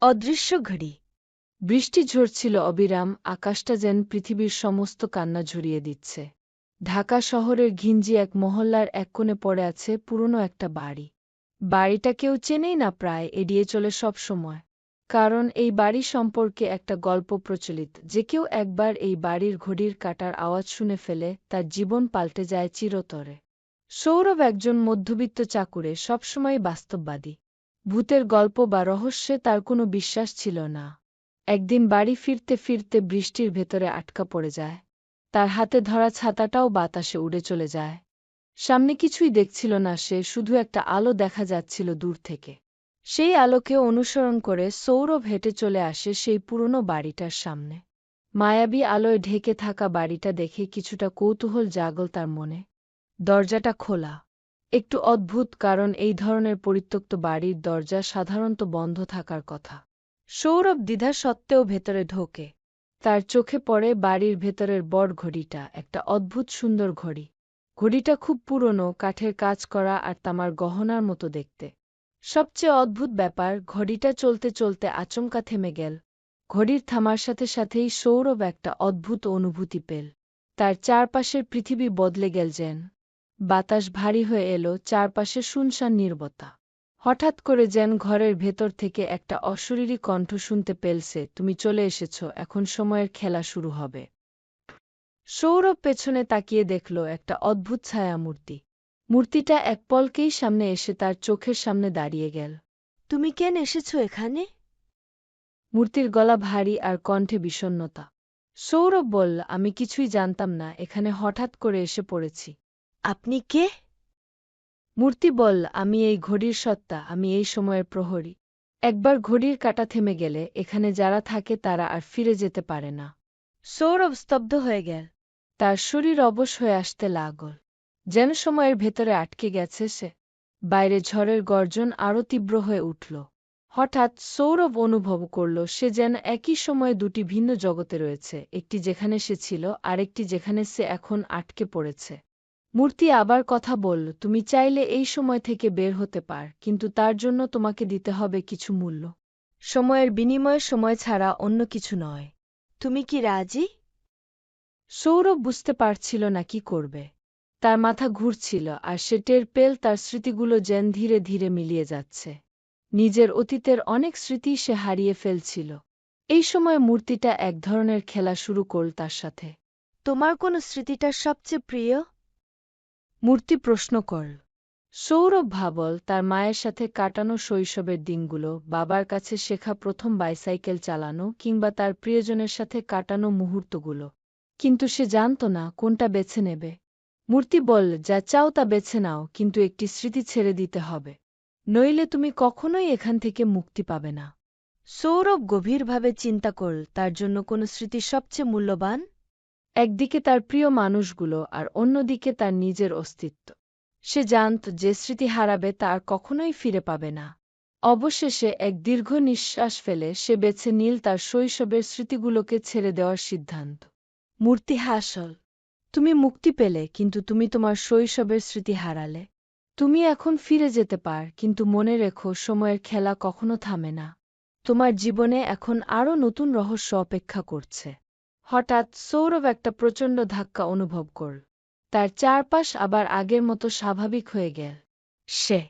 অদৃশ্য ঘড়ি। বৃষ্টি ঝরছিল অবিরাম, আকাশটা যেন পৃথিবীর সমস্ত কান্না ঝরিয়ে দিচ্ছে। ঢাকা শহরের ঘিঞ্জি এক মহল্লার এক কোণে পড়ে আছে পুরনো একটা বাড়ি। বাড়িটা কেউ চেনেই না, প্রায় এড়িয়ে চলে সব সময়। কারণ এই বাড়ি সম্পর্কে একটা গল্প প্রচলিত, যে কেউ একবার এই বাড়ির ঘড়ির কাঁটার আওয়াজ শুনে ফেলে তার জীবন পাল্টে যায় চিরতরে। সৌরভ একজন মধ্যবিত্ত চাকুরে, সবসময় বাস্তববাদী। ভূতের গল্প বা রহস্যে তার কোনো বিশ্বাস ছিল না। একদিন বাড়ি ফিরতে ফিরতে বৃষ্টির ভেতরে আটকা পড়ে যায়। তার হাতে ধরা ছাতাটাও বাতাসে উড়ে চলে যায়। সামনে কিছুই দেখছিল না সে, শুধু একটা আলো দেখা যাচ্ছিল দূর থেকে। সেই আলোকে অনুসরণ করে সৌরভ হেঁটে চলে আসে সেই পুরনো বাড়িটার সামনে। মায়াবী আলোয় ঢেকে থাকা বাড়িটা দেখে কিছুটা কৌতূহল জাগল তার মনে। দরজাটা খোলা। একটু অদ্ভুত, কারণ এই ধরনের পরিত্যক্ত বাড়ির দরজা সাধারণত বন্ধ থাকার কথা। সৌরভ দ্বিধা সত্ত্বেও ভেতরে ঢোকে। তার চোখে পড়ে বাড়ির ভেতরের বড় ঘড়িটা, একটা অদ্ভুত সুন্দর ঘড়ি। ঘড়িটা খুব পুরনো, কাঠের কাজ করা আর তামার গহনার মতো দেখতে। সবচেয়ে অদ্ভুত ব্যাপার, ঘড়িটা চলতে চলতে আচমকা থেমে গেল। ঘড়ির থামার সাথে সাথেই সৌরভ একটা অদ্ভুত অনুভূতি পেল। তার চারপাশের পৃথিবী বদলে গেল যেন। বাতাস ভারী হয়ে এলো, চারপাশে শুনশান নীরবতা। হঠাৎ করে যেন ঘরের ভেতর থেকে একটা অশরীরী কণ্ঠ শুনতে পেলছে, তুমি চলে এসেছ, এখন সময়ের খেলা শুরু হবে। সৌরভ পেছনে তাকিয়ে দেখল একটা অদ্ভুত ছায়ামূর্তি। মূর্তিটা এক পলকেই সামনে এসে তার চোখের সামনে দাঁড়িয়ে গেল। তুমি কেন এসেছো এখানে? মূর্তির গলা ভারী আর কণ্ঠে বিষণ্ণতা। সৌরভ বলল, আমি কিছুই জানতাম না, এখানে হঠাৎ করে এসে পড়েছি। আপনি কে? মূর্তি বলল, আমি এই ঘড়ির সত্তা, আমি এই সময়ের প্রহরী। একবার ঘড়ির কাঁটা থেমে গেলে এখানে যারা থাকে তারা আর ফিরে যেতে পারে না। সৌরভ স্তব্ধ হয়ে গেল। তার শরীর অবশ হয়ে আসতে লাগল, যেন সময়ের ভেতরে আটকে গেছে সে। বাইরে ঝড়ের গর্জন আরও তীব্র হয়ে উঠল। হঠাৎ সৌরভ অনুভব করল সে যেন একই সময়ে দুটি ভিন্ন জগতে রয়েছে, একটি যেখানে সে ছিল, আরেকটি যেখানে সে এখন আটকে পড়েছে। মূর্তি আবার কথা বলল, তুমি চাইলে এই সময় থেকে বের হতে পার, কিন্তু তার জন্য তোমাকে দিতে হবে কিছু মূল্য। সময়ের বিনিময়ে সময় ছাড়া অন্য কিছু নয়। তুমি কি রাজি? সৌরভ বুঝতে পারছিল না কি করবে। তার মাথা ঘুরছিল আর সে টের পেল তার স্মৃতিগুলো যেন ধীরে ধীরে মিলিয়ে যাচ্ছে। নিজের অতীতের অনেক স্মৃতি সে হারিয়ে ফেলছিল। এই সময় মূর্তিটা এক ধরনের খেলা শুরু করল তার সাথে। তোমার কোন স্মৃতিটা সবচেয়ে প্রিয়? মূর্তি প্রশ্ন করল। সৌরভ ভাবল তার মায়ের সাথে কাটানো শৈশবের দিনগুলো, বাবার কাছে শেখা প্রথম বাইসাইকেল চালানো, কিংবা তার প্রিয়জনের সাথে কাটানো মুহূর্তগুলো। কিন্তু সে জানত না কোনটা বেছে নেবে। মূর্তি বলল, যা চাও তা বেছে নাও, কিন্তু একটি স্মৃতি ছেড়ে দিতে হবে, নইলে তুমি কখনোই এখান থেকে মুক্তি পাবে না। সৌরভ গভীরভাবে চিন্তা করল, তার জন্য কোন স্মৃতি সবচেয়ে মূল্যবান? একদিকে তার প্রিয় মানুষগুলো আর অন্যদিকে তার নিজের অস্তিত্ব। সে জানত যে স্মৃতি হারাবে তা আর কখনোই ফিরে পাবে না। অবশেষে এক দীর্ঘ নিঃশ্বাস ফেলে সে বেছে নিল তার শৈশবের স্মৃতিগুলোকে ছেড়ে দেওয়ার সিদ্ধান্ত। মূর্তি হাসল, তুমি মুক্তি পেলে, কিন্তু তুমি তোমার শৈশবের স্মৃতি হারালে। তুমি এখন ফিরে যেতে পার, কিন্তু মনে রেখো সময়ের খেলা কখনো থামে না। তোমার জীবনে এখন আরও নতুন রহস্য অপেক্ষা করছে। হঠাৎ সৌরভ একটা প্রচণ্ড ধাক্কা অনুভব করল। তার চারপাশ আবার আগের মতো স্বাভাবিক হয়ে গেল। সে